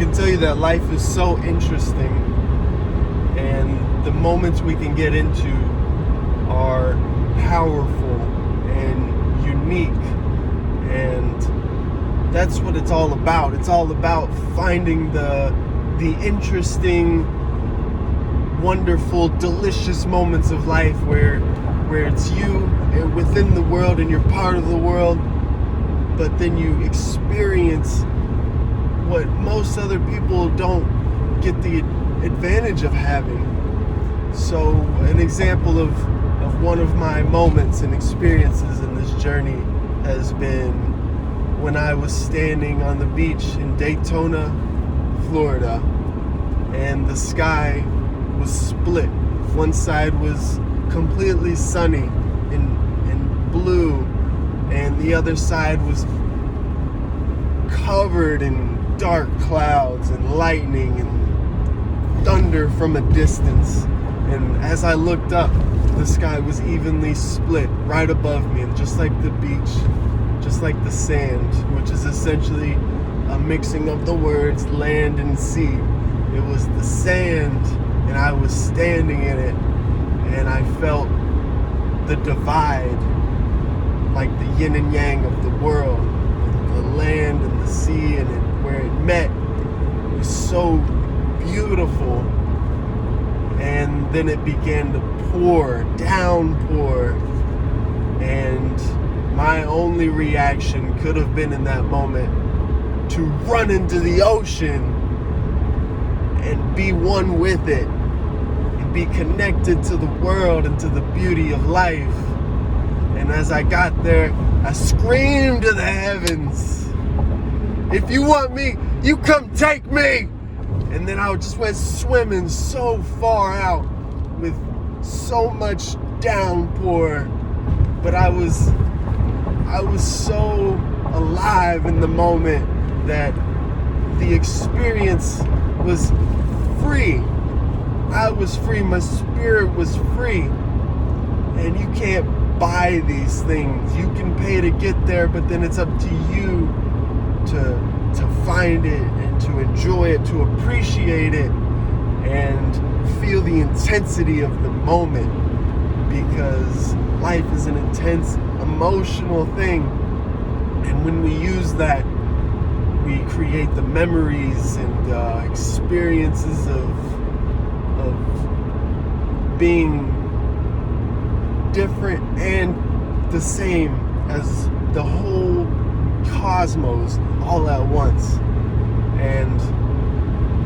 can tell you that life is so interesting, and the moments we can get into are powerful and unique, and that's what it's all about. It's all about finding the interesting, wonderful, delicious moments of life where it's you within the world and you're part of the world, but then you experience what most other people don't get the advantage of having. So an example of one of my moments and experiences in this journey has been when I was standing on the beach in Daytona, Florida, and the sky was split. One side was completely sunny and blue, and the other side was covered in dark clouds and lightning and thunder from a distance. And as I looked up, the sky was evenly split right above me, and just like the beach, just like the sand, which is essentially a mixing of the words land and sea. It was the sand, and I was standing in it, and I felt the divide, like the yin and yang of the world, the land and the sea, and where it met. It was so beautiful. And then it began to downpour, and my only reaction could have been in that moment to run into the ocean and be one with it, and be connected to the world and to the beauty of life. And as I got there, I screamed to the heavens, "If you want me, you come take me!" And then I just went swimming so far out with so much downpour, but I was so alive in the moment that the experience was free. I was free, my spirit was free. And you can't buy these things. You can pay to get there, but then it's up to you to find it and to enjoy it, to appreciate it, and feel the intensity of the moment, because life is an intense, emotional thing. And when we use that, we create the memories and experiences of being different and the same as the whole cosmos all at once. And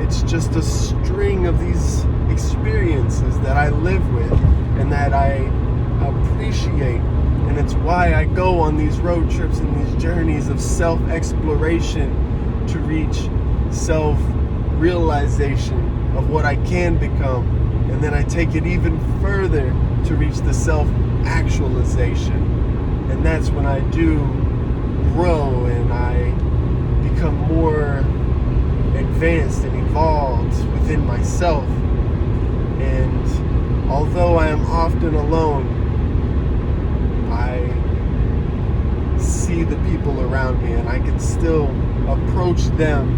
it's just a string of these experiences that I live with and that I appreciate. And it's why I go on these road trips and these journeys of self-exploration to reach self-realization of what I can become. And then I take it even further to reach the self-actualization. And that's when I do grow and I become more advanced and evolved within myself. And although I am often alone, I see the people around me, and I can still approach them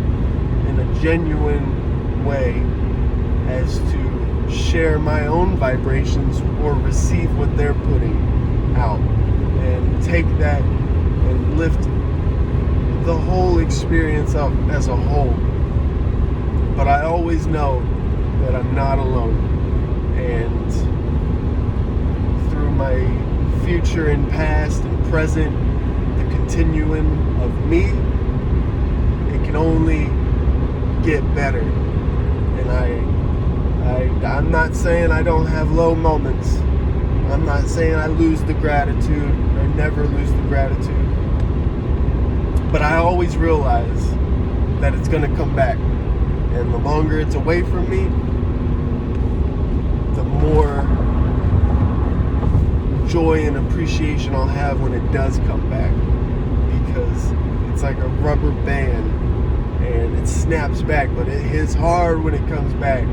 in a genuine way as to share my own vibrations or receive what they're putting out, and take that and lift the whole experience up as a whole. But I always know that I'm not alone, and through my future and past and present, the continuum of me, it can only get better. And I'm not saying I don't have low moments. I'm not saying I lose the gratitude or never lose the gratitude. But I always realize that it's going to come back. And the longer it's away from me, the more joy and appreciation I'll have when it does come back. Because it's like a rubber band, and it snaps back, but it hits hard when it comes back.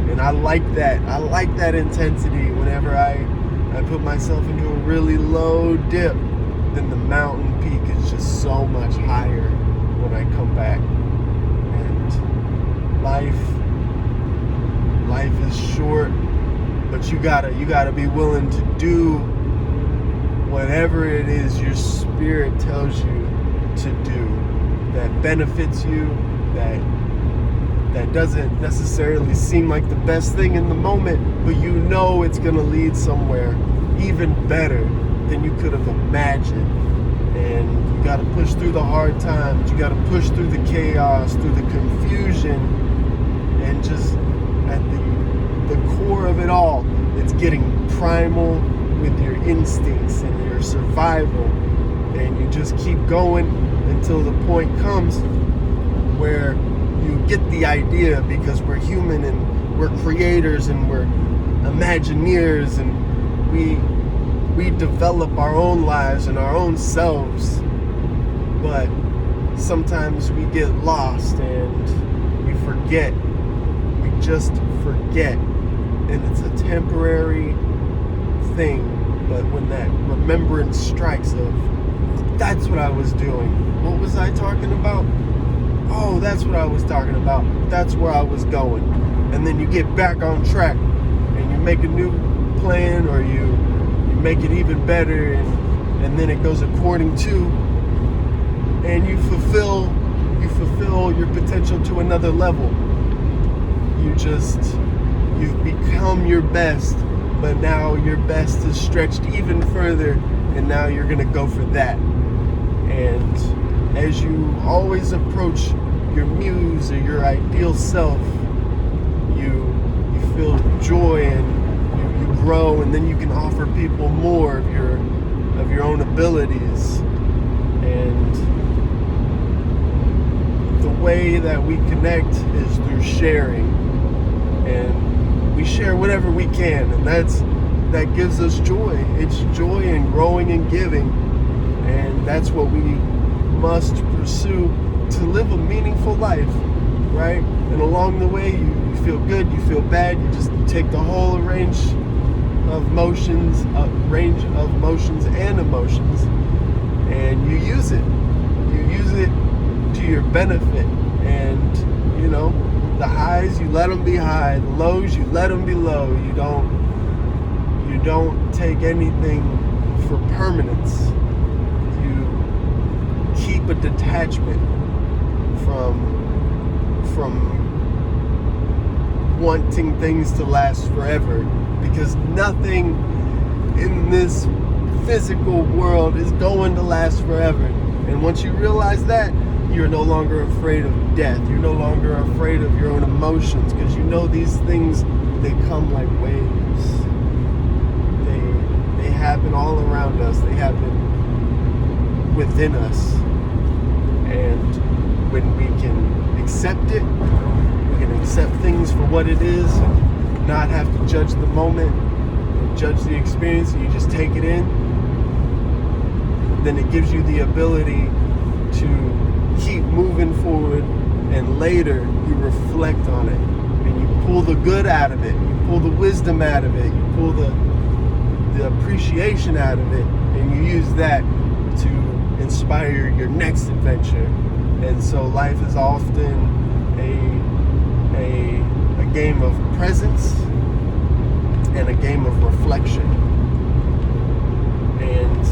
And I like that. I like that intensity. Whenever I put myself into a really low dip, then the mountain peak is just so much higher when I come back. And And life is short, but you gotta be willing to do whatever it is your spirit tells you to do that benefits you, that doesn't necessarily seem like the best thing in the moment, but you know it's gonna lead somewhere even better than you could have imagined. And you gotta push through the hard times, you gotta push through the chaos, through the confusion, and just at the core of it all, it's getting primal with your instincts and your survival. And you just keep going until the point comes where you get the idea, because we're human and we're creators and we're imagineers, and we develop our own lives and our own selves. But sometimes we get lost and we forget. We just forget. And it's a temporary thing. But when that remembrance strikes of, that's what I was doing. What was I talking about? Oh, that's what I was talking about. That's where I was going. And then you get back on track and you make a new plan, or you make it even better, and then it goes according to, and you fulfill your potential to another level. You've become your best, but now your best is stretched even further, and now you're gonna go for that. And as you always approach your muse or your ideal self, you feel joy, and you grow, and then you can offer people more of your own abilities. And the way that we connect is through sharing, and we share whatever we can, and that gives us joy. It's joy in growing and giving, and that's what we must pursue to live a meaningful life, right? And along the way, you feel good, you feel bad, you take the whole range of motions and emotions, and you use it to your benefit. And the highs, you let them be high, the lows, you let them be low. You don't take anything for permanence. You keep a detachment from wanting things to last forever, because nothing in this physical world is going to last forever. And once you realize that, you're no longer afraid of death. You're no longer afraid of your own emotions, because you know these things, they come like waves. They happen all around us. They happen within us. And when we can accept it, we can accept things for what it is, and not have to judge the moment and judge the experience, and you just take it in, then it gives you the ability to keep moving forward, and later you reflect on it and you pull the good out of it, you pull the wisdom out of it, you pull the appreciation out of it, and you use that to inspire your next adventure. And so life is often a game of presence and a game of reflection. And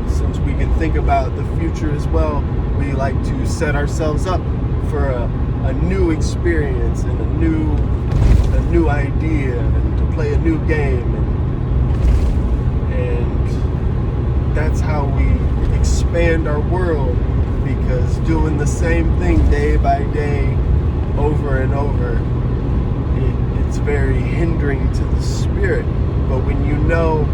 since we can think about the future as well, we like to set ourselves up for a new experience and a new idea, and to play a new game, and that's how we expand our world, because doing the same thing day by day over and over, it's very hindering to the spirit. But when you know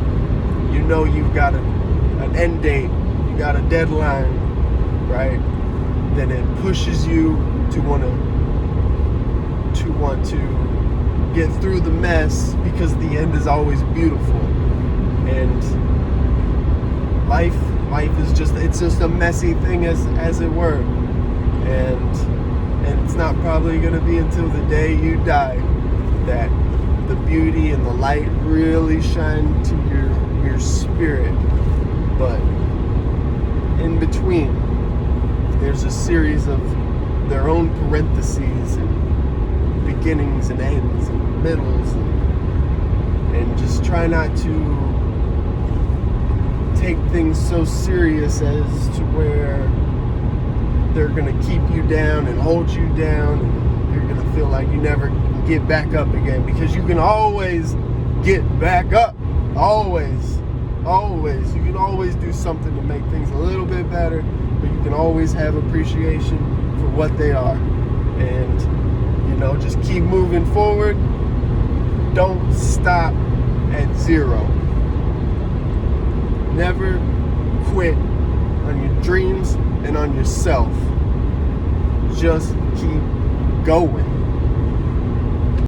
you've got an end date, you got a deadline, right? Then it pushes you to want to get through the mess, because the end is always beautiful. And life is just a messy thing as it were. And it's not probably gonna be until the day you die that the beauty and the light really shine to your spirit. But in between, there's a series of their own parentheses and beginnings and ends and middles, and just try not to take things so serious as to where they're going to keep you down and hold you down, and you're going to feel like you never can get back up again, because you can always get back up. Always. You can always do something to make things a little bit better, but you can always have appreciation for what they are. And, just keep moving forward. Don't stop at zero. Never quit on your dreams and on yourself. Just keep going.